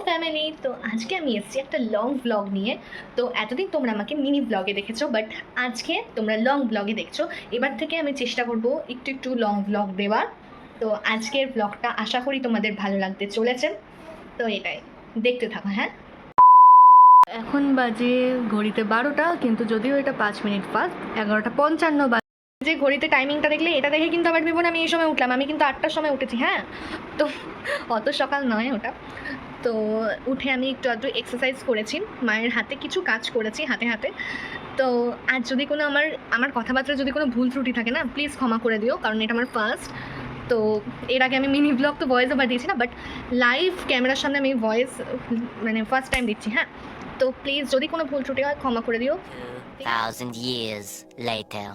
Family, তো আজকে আমি এসেছি একটা লং ব্লগ নিয়ে। তো এতদিন তোমরা আমাকে মিনি ব্লগে দেখেছো, বাট আজকে তোমরা লং ব্লগে দেখছো। এবার থেকে আমি চেষ্টা করব একটু একটু লং ব্লগ দেওয়ার। তো আজকের ব্লগটা আশা করি তোমাদের ভালো লাগতে চলেছে। তো এটাই, দেখতে থাকো। হ্যাঁ, এখন বাজে ঘড়িতে 12টা, কিন্তু যদিও এটা 5 মিনিট ফাস্ট, 11:55 বাজে। যে ঘড়িতে টাইমিংটা দেখলে এটা দেখে কিন্তু আবার ভেবো না আমি এই সময় উঠলাম, আমি কিন্তু 8টার সময় উঠেছি। হ্যাঁ, তো অত সকাল নয় ওটা। তো উঠে আমি একটু আধটু এক্সারসাইজ করেছি, মায়ের হাতে কিছু কাজ করেছি হাতে হাতে। তো আজ যদি কোনো আমার কথাবার্তা যদি কোনো ভুল ত্রুটি থাকে না, প্লিজ ক্ষমা করে দিও, কারণ এটা আমার ফার্স্ট। তো এর আগে আমি মিনি ব্লগ তো ভয়েস ওভার দিয়েছি না, বাট লাইভ ক্যামেরার সামনে আমি ভয়েস মানে ফার্স্ট টাইম দিচ্ছি। হ্যাঁ, তো প্লিজ যদি কোনো ভুল ত্রুটি হয় ক্ষমা করে দিও। 2000 years later.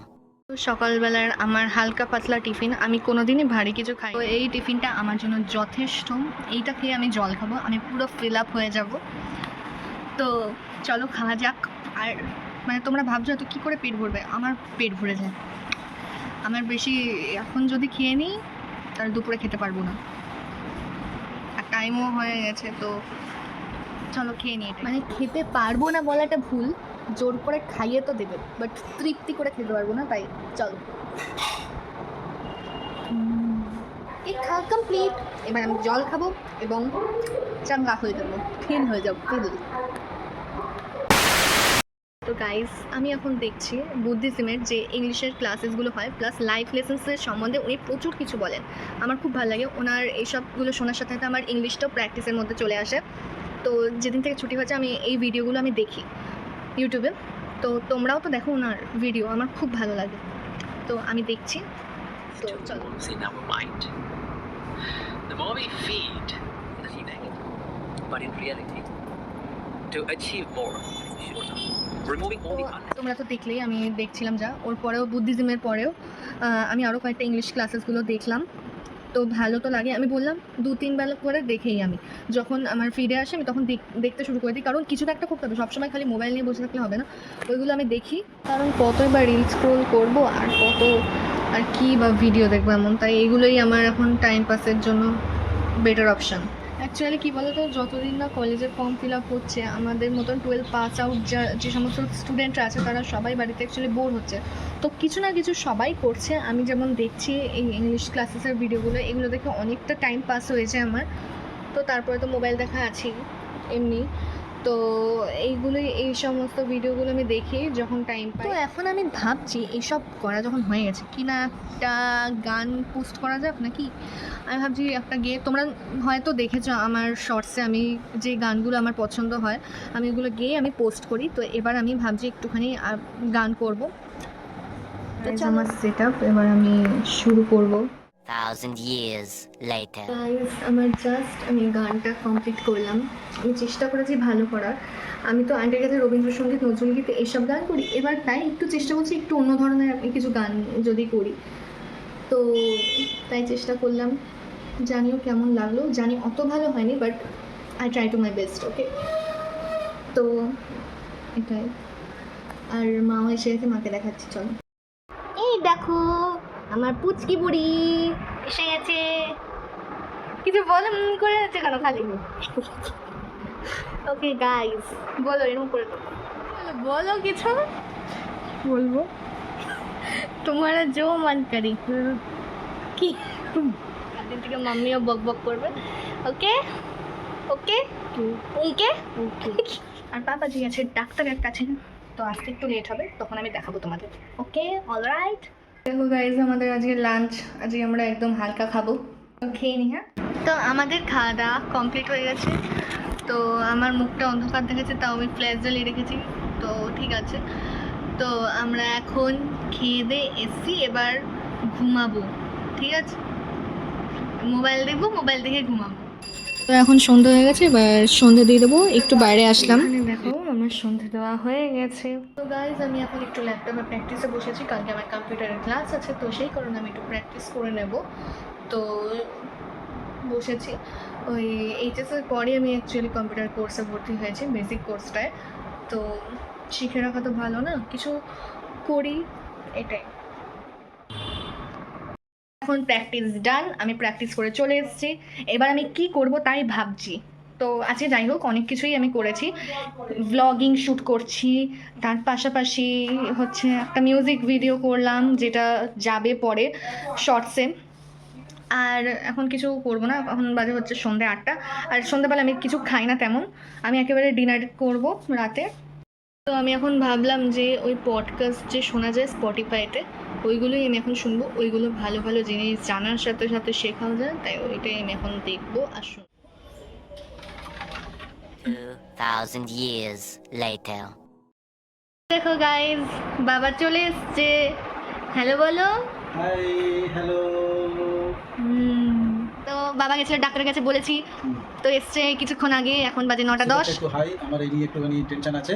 তো সকালবেলার আমার হালকা পাতলা টিফিন, আমি কোনোদিনই ভারী কিছু খাই, তো এই টিফিনটা আমার জন্য যথেষ্ট। এইটা খেয়ে আমি জল খাবো, আমি পুরো ফিল আপ হয়ে যাব। তো চলো খাওয়া যাক। আর মানে তোমরা ভাবছো তো কী করে পেট ভরবে, আমার পেট ভরে যায়। আমার বেশি এখন যদি খেয়ে নিই তাহলে দুপুরে খেতে পারবো না, আর টাইমও হয়ে গেছে। তো চলো খেয়ে নিই। মানে খেতে পারবো না বলাটা ভুল, জোর করে খাইয়ে তো দেবে, বাট তৃপ্তি করে খেতে পারবো না, তাই চলো। এই খাওয়া কমপ্লিট, এবার আমি জল খাবো এবং চাঙ্গা হয়ে যাবো, ফিল হয়ে যাবো ফিল। তো গাইস, আমি এখন দেখছি বুদ্ধিজমের যে ইংলিশের ক্লাসেসগুলো হয়, প্লাস লাইফ লেসেন্সের সম্বন্ধে উনি প্রচুর কিছু বলেন। আমার খুব ভালো লাগে ওনার এইসবগুলো শোনার সাথে সাথে আমার ইংলিশটাও প্র্যাকটিসের মধ্যে চলে আসে। তো যেদিন থেকে ছুটি হয়েছে আমি এই ভিডিওগুলো আমি দেখি ইউটিউবে। তো তোমরাও তো দেখো ওনার ভিডিও, আমার খুব ভালো লাগে, তো আমি দেখছি। তো চলো। In our mind. The more we feed the feeling, but in reality, to achieve more, removing all the তোমরা তো দেখলেই, আমি দেখছিলাম যা ওর পরেও বুদ্ধিজমের পরেও আমি আরও কয়েকটা ইংলিশ ক্লাসেসগুলো দেখলাম। তো ভালো তো লাগে, আমি বললাম 2-3 বেলা করে দেখেই আমি যখন আমার ফিডে আসে আমি তখন দেখতে শুরু করে দিই, কারণ কিছু তো একটা করতে হবে, সবসময় খালি মোবাইল নিয়ে বসে থাকলে হবে না। ওইগুলো আমি দেখি, কারণ কতই বা রিল স্ক্রোল করবো আর কত আর কি বা ভিডিও দেখবো এমন, তাই এইগুলোই আমার এখন টাইম পাসের জন্য বেটার অপশান। অ্যাকচুয়ালি কী বলো তো, যতদিন না কলেজের ফর্ম ফিল আপ হচ্ছে, আমাদের মতন 12 পাস আউট যে সমস্ত স্টুডেন্টরা আছে তারা সবাই বাড়িতে অ্যাকচুয়ালি বোর হচ্ছে। তো কিছু না কিছু সবাই করছে, আমি যেমন দেখছি এই ইংলিশ ক্লাসেসের ভিডিওগুলো, এগুলো দেখে অনেকটা টাইম পাস হয়েছে আমার। তো তারপরে তো মোবাইল দেখা আছেই এমনি। তো এইগুলোই, এই সমস্ত ভিডিওগুলো আমি দেখি যখন টাইম পাই। তো এখন আমি ভাবছি এইসব করা যখন হয়ে গেছে, কি না একটা গান পোস্ট করা যাক নাকি। আমি ভাবছি একটা গেয়ে, তোমরা হয়তো দেখেছো আমার শর্টসে আমি যে গানগুলো আমার পছন্দ হয় আমি ওগুলো গেয়ে আমি পোস্ট করি। তো এবার আমি ভাবছি একটুখানি গান করবো। আমার সেট আপ, এবার আমি শুরু করবো। 1000 years later. গাইস, আমার জাস্ট আমি গানটা কমপ্লিট করলাম। আমি চেষ্টা করেছি ভালো করার। আমি তো আন্টির কাছে রবীন্দ্রসঙ্গীত, নজরুলগীত এইসব গান করি, এবার তাই একটু চেষ্টা করছি একটু অন্য ধরনের আমি কিছু গান যদি করি। তো তাই চেষ্টা করলাম, জানিও কেমন লাগলো। জানি অত ভালো হয়নি, but I try to my best. Okay, তো এটাই। আর মাও এসে গেছে, মাকে দেখাচ্ছি, চলো। এই দেখো আমার পুচকি বুড়ি এসে গেছে। কিছু বলো করে যাচ্ছে কেন খালি? ওকে গাইস, বলো এরকম করে বলো কিছু। বলবো তোমারা জো মান করি কি, একদিন থেকে মাম্মিও বক বক করবে। ওকে ওকে ওকে ওকে। আর পাপাজি আছে ডাক্তারের কাছে, তো আসতে একটু লেট হবে, তখন আমি দেখাবো তোমাদের। ওকে, অলরাইট। দেখো গাইজ, আমাদের আজকে লাঞ্চ, আজকে আমরা একদম হালকা খাবো, খেয়ে নিই। হ্যাঁ, তো আমাদের খাওয়া দাওয়া কমপ্লিট হয়ে গেছে। তো আমার মুখটা অন্ধকার দেখেছে, তাও আমি ফ্ল্যাশ জ্বালিয়ে রেখেছি, তো ঠিক আছে। তো আমরা এখন খেয়ে দিয়ে এসছি, এবার ঘুমাবো, ঠিক আছে। মোবাইল দেখবো, মোবাইল দেখে ঘুমাবো। তো এখন সন্ধ্যা হয়ে গেছে, এবার সন্ধ্যা দিয়ে দেবো, একটু বাইরে আসলাম। দেখো আমার সন্ধ্যা দেওয়া হয়ে গেছে। তো গাইজ, আমি এখন একটু ল্যাপটপে প্র্যাকটিসে বসেছি, কালকে আমার কম্পিউটারের ক্লাস আছে, তো সেই কারণে আমি একটু প্র্যাকটিস করে নেব। তো বসেছি। ওই এইচএসের পরে আমি অ্যাকচুয়ালি কম্পিউটার কোর্সে ভর্তি হয়েছি, বেসিক কোর্সটায়। তো শিখে রাখা তো ভালো না, কিছু করি, এটাই। এখন প্র্যাকটিস ডান, আমি প্র্যাকটিস করে চলে এসেছি, এবার আমি কি করব তাই ভাবছি। তো আজকে যাই হোক অনেক কিছুই আমি করেছি, ভ্লগিং শ্যুট করছি, তার পাশাপাশি হচ্ছে একটা মিউজিক ভিডিও করলাম যেটা যাবে পরে শর্টসে। আর এখন কিছু করবো না, এখন বাজে হচ্ছে সন্ধ্যে 8টা। আর সন্ধ্যাবেলা আমি কিছু খাই না তেমন, আমি একেবারে ডিনার করব রাতে। তো আমি এখন ভাবলাম যে ওই পডকাস্ট যে শোনা যায় স্পটিফাইতে, ওইগুলোই আমি এখন শুনবো, ওইগুলো ভালো ভালো জিনিস জানার সাথে সাথে শেখাও যায়, তাই ওইটাই আমি এখন দেখবো আর শুনবো। 2000 years later. দেখো গাইজ, বাবা চলে এসছে, হ্যালো বলো। Hi, hello. তো বাবা গেছিল ডাক্তারের কাছে, বলেছি তো এসছে কিছুক্ষণ আগে, এখন বাজে 9:10। একটু হাই, আমার এই নিয়ে একটুখানি টেনশন আছে,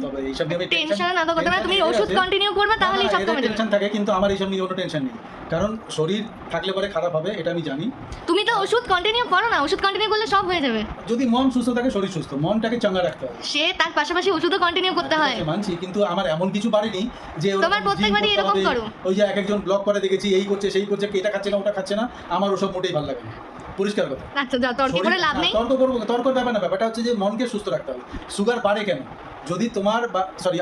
তবে এইসব নিয়ে আমি টেনশন না তো কথা না, তুমি ওষুধ কন্টিনিউ করবে তাহলে সব কমে যাবে। টেনশন থাকে, কিন্তু আমার এইসব নিয়ে কোনো টেনশন নেই, কারণ শরীর থাকলে পরে খারাপ হবে এটা আমি জানি। তুমি তো ওষুধ কন্টিনিউ করো না, ওষুধ কন্টিনিউ করলে সব হয়ে যাবে। যদি মন সুস্থ থাকে শরীর সুস্থ, মনটাকে চাঙ্গা রাখতে হবে। সে তার পাশাপাশি ওষুধও কন্টিনিউ করতে হয়। ঠিক আছে, মানছি, কিন্তু আমার এমন কিছু বাড়েনি যে ওরকম তোমার প্রত্যেকবারই gym এরকম করতে হবে। করো। ওই যে এক একজন ব্লগ করে দেখেছি, এই করছে সেই করছে, এটা খাচ্ছে না ওটা খাচ্ছে না, আমার ওসব মোটেই ভালো লাগে না, পরিষ্কার কথা। আচ্ছা যাও, তর্ক করে লাভ নেই। তর্ক করবো, তর্কের ব্যাপার না, ব্যাপারটা হচ্ছে যে মনকে সুস্থ রাখতে হবে। সুগার বাড়ে কেন? যদি তোমার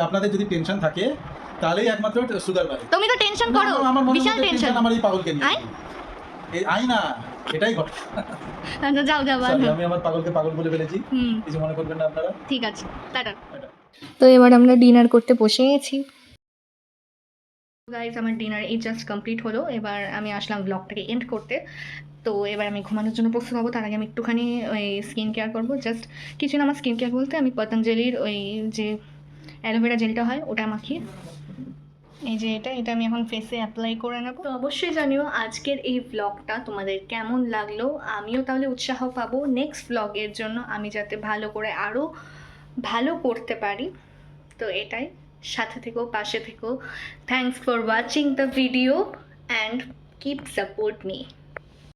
আপনাদের যদি টেনশন থাকে তাহলেই একমাত্র সুগার বাড়ে। তুমি তো টেনশন করো, আমার মনে বিশাল টেনশন। আমার এই পাগলকে নিয়ে আয়? এই আই না, এটাই ঘটে। আচ্ছা যাও যাও। Sorry, আমি আমার পাগলকে পাগল বলে ফেলেছি, হুম, কিছু মনে করবেন না আপনারা। ঠিক আছে, টাটা। টাটা। তো এবার আমরা ডিনার করতে বসে গেছি গাইজ। আমার ডিনার এই জাস্ট কমপ্লিট হলো, এবার আমি আসলাম ব্লগটাকে এন্ড করতে। তো এবার আমি ঘুমানোর জন্য প্রস্তুত হবো, তার আগে আমি একটুখানি ওই স্কিন কেয়ার করবো। জাস্ট কিছু না, আমার স্কিন কেয়ার বলতে আমি পতঞ্জলির ওই যে অ্যালোভেরা জেলটা হয় ওটা মাখি, এই যে এটা আমি এখন ফেসে অ্যাপ্লাই করে নেবো। তো অবশ্যই জানিও আজকের এই ব্লগটা তোমাদের কেমন লাগলো, আমিও তাহলে উৎসাহ পাবো নেক্সট ব্লগের জন্য, আমি যাতে ভালো করে আরও ভালো করতে পারি। তো এটাই, সাথে থেকো, পাশে থেকো। Thanks for watching the video and keep support me.